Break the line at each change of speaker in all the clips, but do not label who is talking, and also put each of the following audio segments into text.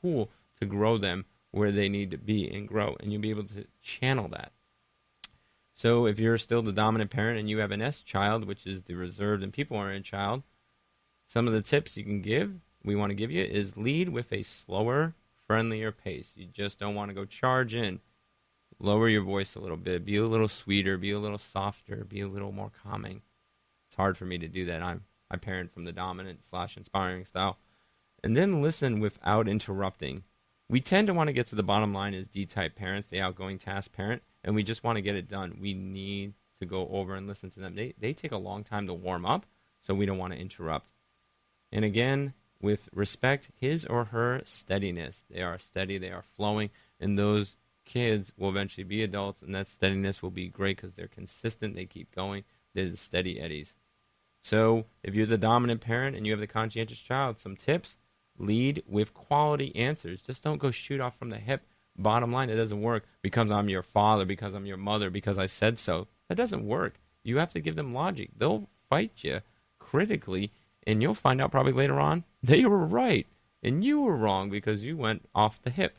tool to grow them where they need to be and grow, and you'll be able to channel that. So if you're still the dominant parent and you have an S child, which is the reserved and people-oriented child, some of the tips we want to give you, is lead with a slower, friendlier pace. You just don't want to go charge in. Lower your voice a little bit. Be a little sweeter. Be a little softer. Be a little more calming. It's hard for me to do that. I parent from the dominant/inspiring style. And then listen without interrupting. We tend to want to get to the bottom line as D-type parents, the outgoing task parent, and we just want to get it done. We need to go over and listen to them. They take a long time to warm up, so we don't want to interrupt. And again, with respect, his or her steadiness. They are steady, they are flowing, and those kids will eventually be adults, and that steadiness will be great because they're consistent, they keep going, they're the steady eddies. So if you're the dominant parent and you have the conscientious child, some tips: lead with quality answers. Just don't go shoot off from the hip. Bottom line, it doesn't work because I'm your father, because I'm your mother, because I said so. That doesn't work. You have to give them logic. They'll fight you critically, and you'll find out probably later on they were right and you were wrong because you went off the hip.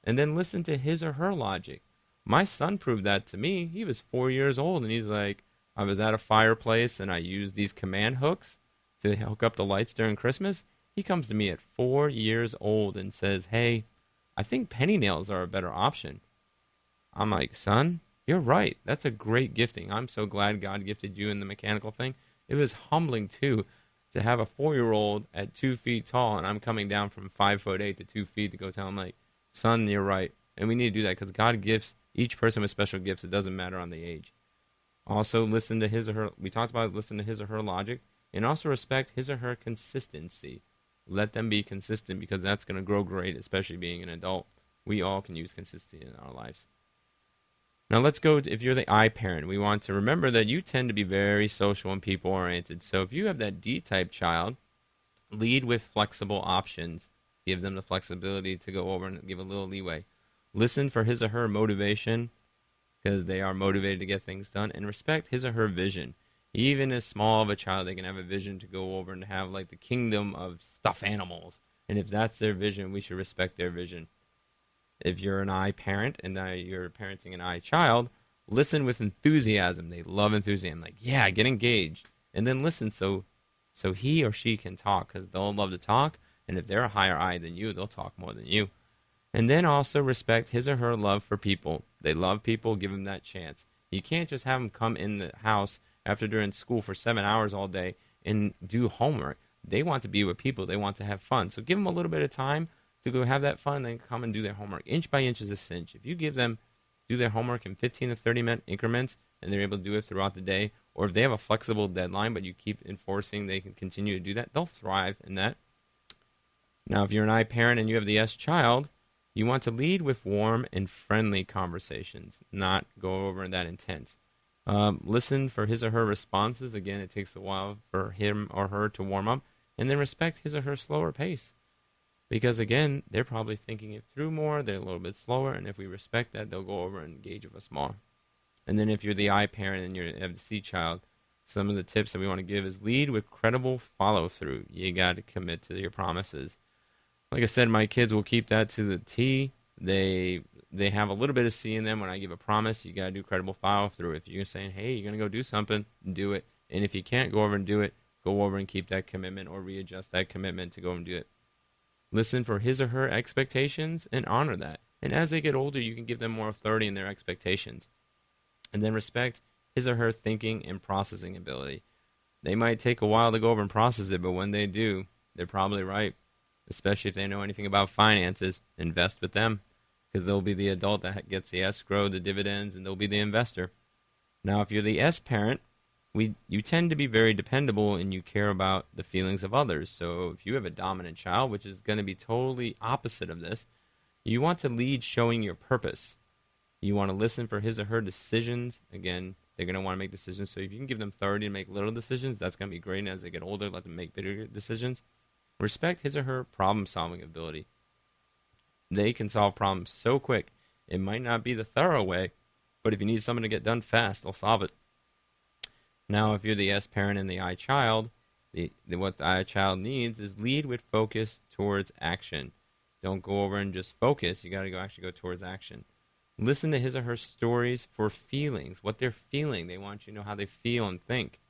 And then listen to his or her logic. My son proved that to me. He was 4 years old, and he's like, I was at a fireplace, and I used these command hooks to hook up the lights during Christmas. He comes to me at 4 years old and says, hey, I think penny nails are a better option. I'm like, son, you're right. That's a great gifting. I'm so glad God gifted you in the mechanical thing. It was humbling, too, to have a 4-year-old at 2 feet tall, and I'm coming down from 5'8" to 2 feet to go tell him, like, son, you're right. And we need to do that because God gifts each person with special gifts. It doesn't matter on the age. Also, listen to his or her. We talked about listen to his or her logic, and also respect his or her consistency. Let them be consistent because that's going to grow great, especially being an adult. We all can use consistency in our lives. Now let's go, if you're the I parent, we want to remember that you tend to be very social and people-oriented. So if you have that D-type child, lead with flexible options. Give them the flexibility to go over and give a little leeway. Listen for his or her motivation because they are motivated to get things done, and respect his or her vision. Even as small of a child, they can have a vision to go over and have like the kingdom of stuffed animals. And if that's their vision, we should respect their vision. If you're an I parent and you're parenting an I child, listen with enthusiasm. They love enthusiasm. Like, yeah, get engaged. And then listen so he or she can talk because they'll love to talk. And if they're a higher I than you, they'll talk more than you. And then also respect his or her love for people. They love people, give them that chance. You can't just have them come in the house after they're in school for 7 hours all day and do homework. They want to be with people. They want to have fun. So give them a little bit of time to go have that fun and then come and do their homework. Inch by inch is a cinch. If you give them do their homework in 15 to 30-minute increments and they're able to do it throughout the day, or if they have a flexible deadline but you keep enforcing they can continue to do that, they'll thrive in that. Now, if you're an I parent and you have the S child, you want to lead with warm and friendly conversations, not go over that intense. Listen for his or her responses. Again, it takes a while for him or her to warm up. And then respect his or her slower pace. Because, again, they're probably thinking it through more. They're a little bit slower. And if we respect that, they'll go over and engage with us more. And then if you're the I parent and you have the C child, some of the tips that we want to give is lead with credible follow-through. You got to commit to your promises. Like I said, my kids will keep that to the T. They have a little bit of C in them. When I give a promise, you got to do credible follow-through. If you're saying, hey, you're going to go do something, do it. And if you can't go over and do it, go over and keep that commitment or readjust that commitment to go and do it. Listen for his or her expectations and honor that. And as they get older, you can give them more authority in their expectations. And then respect his or her thinking and processing ability. They might take a while to go over and process it, but when they do, they're probably right. Especially if they know anything about finances, invest with them. Because they'll be the adult that gets the escrow, the dividends, and they'll be the investor. Now, if you're the S parent, you tend to be very dependable and you care about the feelings of others. So if you have a dominant child, which is going to be totally opposite of this, you want to lead showing your purpose. You want to listen for his or her decisions. Again, they're going to want to make decisions. So if you can give them authority to make little decisions, that's going to be great. And as they get older, let them make bigger decisions. Respect his or her problem-solving ability. They can solve problems so quick. It might not be the thorough way, but if you need something to get done fast, they'll solve it. Now, if you're the S parent and the I child, what the I child needs is lead with focus towards action. Don't go over and just focus. You got to actually go towards action. Listen to his or her stories for feelings, what they're feeling. They want you to know how they feel and think.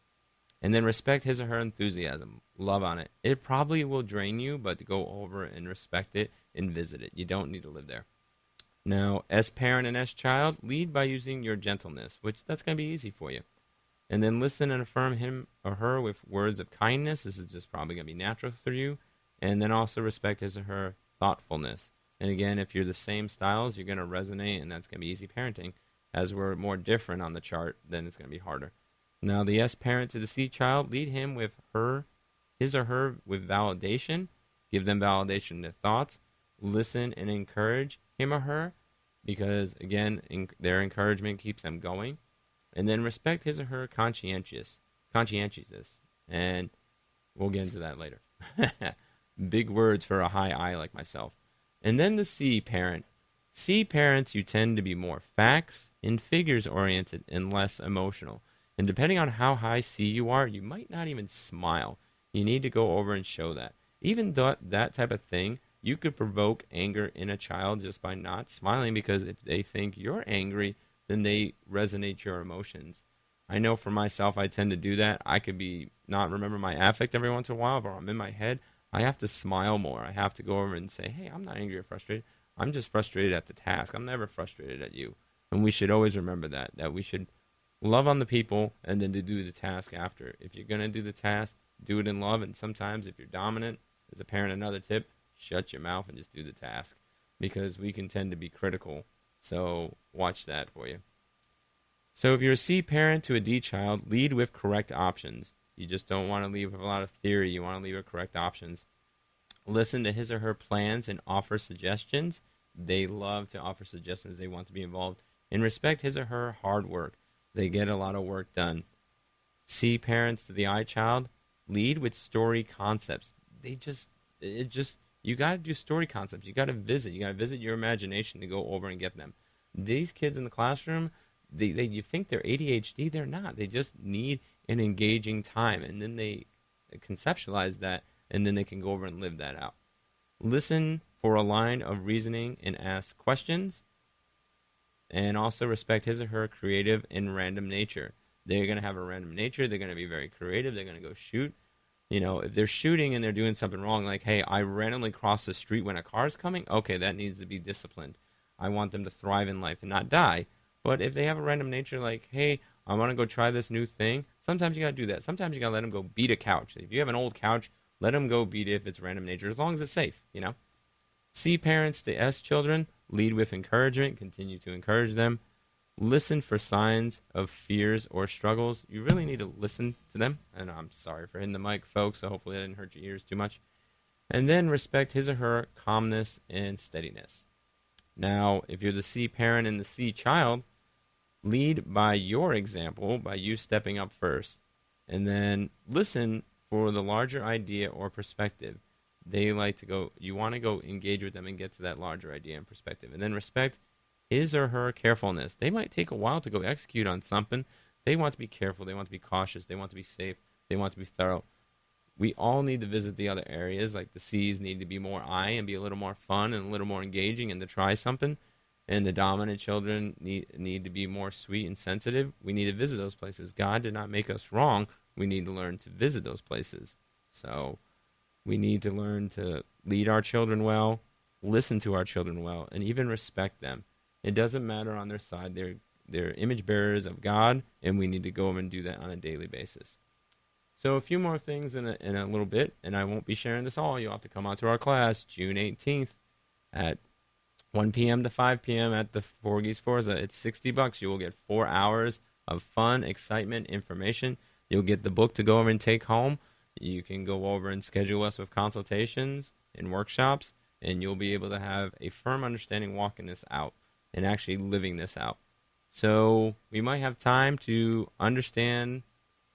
And then respect his or her enthusiasm. Love on it. It probably will drain you, but go over and respect it and visit it. You don't need to live there. Now, as parent and as child, lead by using your gentleness, which that's going to be easy for you. And then listen and affirm him or her with words of kindness. This is just probably going to be natural for you. And then also respect his or her thoughtfulness. And again, if you're the same styles, you're going to resonate, and that's going to be easy parenting. As we're more different on the chart, then it's going to be harder. Now, the S parent to the C child, lead him with his or her with validation. Give them validation in their thoughts. Listen and encourage him or her because, again, their encouragement keeps them going. And then respect his or her conscientiousness. And we'll get into that later. Big words for a high I like myself. And then the C parent. C parents, you tend to be more facts and figures oriented and less emotional. And depending on how high C you are, you might not even smile. You need to go over and show that. Even that type of thing, you could provoke anger in a child just by not smiling, because if they think you're angry, then they resonate your emotions. I know for myself, I tend to do that. I could be not remember my affect every once in a while, but I'm in my head. I have to smile more. I have to go over and say, hey, I'm not angry or frustrated. I'm just frustrated at the task. I'm never frustrated at you. And we should always remember that we should love on the people and then to do the task after. If you're going to do the task, do it in love. And sometimes if you're dominant, as a parent, another tip, shut your mouth and just do the task, because we can tend to be critical. So watch that for you. So if you're a C parent to a D child, lead with correct options. You just don't want to lead with a lot of theory. You want to lead with correct options. Listen to his or her plans and offer suggestions. They love to offer suggestions. They want to be involved. And respect his or her hard work. They get a lot of work done. C parents to the I child, lead with story concepts. You got to do story concepts. You got to visit your imagination to go over and get them. These kids in the classroom, you think they're ADHD, they're not. They just need an engaging time, and then they conceptualize that, and then they can go over and live that out. Listen for a line of reasoning and ask questions, and also respect his or her creative and random nature. They're going to have a random nature. They're going to be very creative. They're going to go shoot. You know, if they're shooting and they're doing something wrong, like, hey, I randomly crossed the street when a car's coming, okay, that needs to be disciplined. I want them to thrive in life and not die. But if they have a random nature, like, hey, I want to go try this new thing, sometimes you got to do that. Sometimes you got to let them go beat a couch. If you have an old couch, let them go beat it if it's random nature, as long as it's safe, you know. C parents to S children, lead with encouragement, continue to encourage them. Listen for signs of fears or struggles. You really need to listen to them. And I'm sorry for hitting the mic, folks, so hopefully I didn't hurt your ears too much. And then respect his or her calmness and steadiness. Now, if you're the C parent and the C child, lead by your example, by you stepping up first. And then listen for the larger idea or perspective. They like to go, you want to go engage with them and get to that larger idea and perspective. And then respect his or her carefulness. They might take a while to go execute on something. They want to be careful. They want to be cautious. They want to be safe. They want to be thorough. We all need to visit the other areas. Like the C's need to be more I and be a little more fun and a little more engaging and to try something. And the dominant children need to be more sweet and sensitive. We need to visit those places. God did not make us wrong. We need to learn to visit those places. So we need to learn to lead our children well, listen to our children well, and even respect them. It doesn't matter on their side. They're image bearers of God, and we need to go over and do that on a daily basis. So a few more things in a little bit, and I won't be sharing this all. You'll have to come out to our class June 18th at 1 p.m. to 5 p.m. at the Forgies Forza. It's $60. You will get 4 hours of fun, excitement, information. You'll get the book to go over and take home. You can go over and schedule us with consultations and workshops, and you'll be able to have a firm understanding walking this out and actually living this out. So we might have time to understand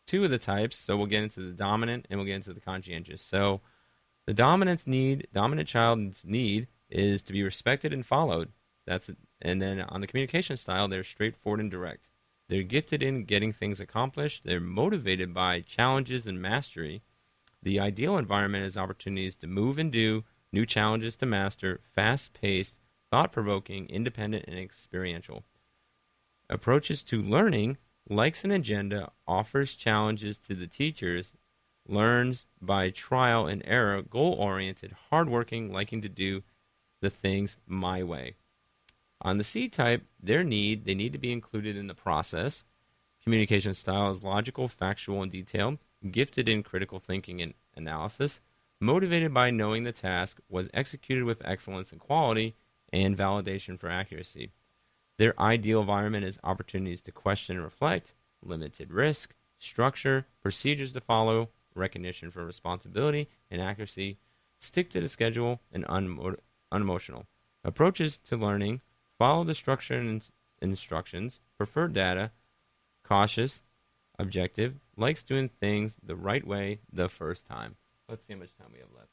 two of the types. So we'll get into the dominant and we'll get into the conscientious. So the dominant child's need is to be respected and followed. That's it. And then on the communication style, they're straightforward and direct. They're gifted in getting things accomplished. They're motivated by challenges and mastery. The ideal environment is opportunities to move and do, new challenges to master, fast-paced, thought-provoking, independent, and experiential. Approaches to learning, likes an agenda, offers challenges to the teachers, learns by trial and error, goal-oriented, hardworking, liking to do the things my way. On the C type, they need to be included in the process. Communication style is logical, factual, and detailed, gifted in critical thinking and analysis, motivated by knowing the task, was executed with excellence and quality, and validation for accuracy. Their ideal environment is opportunities to question and reflect, limited risk, structure, procedures to follow, recognition for responsibility and accuracy, stick to the schedule, and unemotional. Approaches to learning, follow the structure and instructions, prefer data, cautious, objective, likes doing things the right way the first time. Let's see how much time we have left.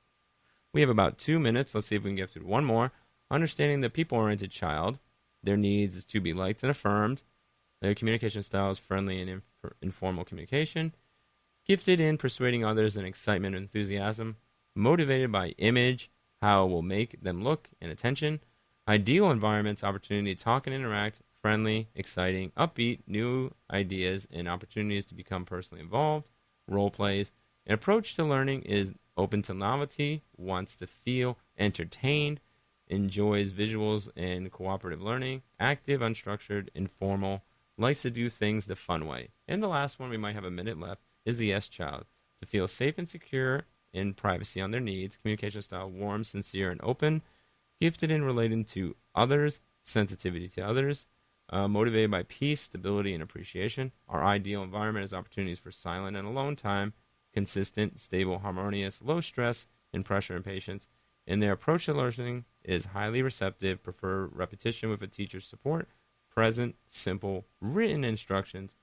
We have about 2 minutes. Let's see if we can get through one more. Understanding the people-oriented child. Their needs is to be liked and affirmed. Their communication style is friendly and informal communication. Gifted in persuading others and excitement and enthusiasm. Motivated by image, how it will make them look, and attention. Ideal environments, opportunity to talk and interact, friendly, exciting, upbeat, new ideas, and opportunities to become personally involved, role plays. An approach to learning is open to novelty, wants to feel entertained, enjoys visuals and cooperative learning, active, unstructured, informal, likes to do things the fun way. And the last one, we might have a minute left, is the S child, to feel safe and secure in privacy on their needs, communication style warm, sincere, and open, gifted in relating to others, sensitivity to others, motivated by peace, stability, and appreciation. Our ideal environment is opportunities for silent and alone time, consistent, stable, harmonious, low stress and pressure and patience. And their approach to learning is highly receptive, prefer repetition with a teacher's support, present, simple, written instructions,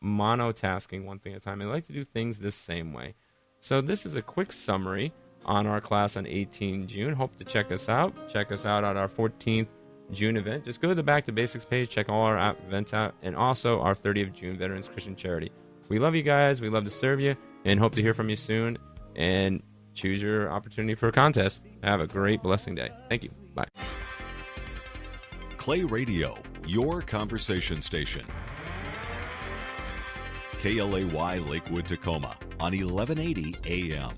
monotasking, one thing at a time. They like to do things the same way. So this is a quick summary on our class on 18 June. Hope to check us out. Check us out at our 14th June event. Just go to the Back to Basics page, check all our events out, and also our 30th June Veterans Christian Charity. We love you guys. We love to serve you, and hope to hear from you soon. And choose your opportunity for a contest. Have a great, blessing day. Thank you. Bye.
Clay Radio, your conversation station. KLAY Lakewood, Tacoma on 1180 AM.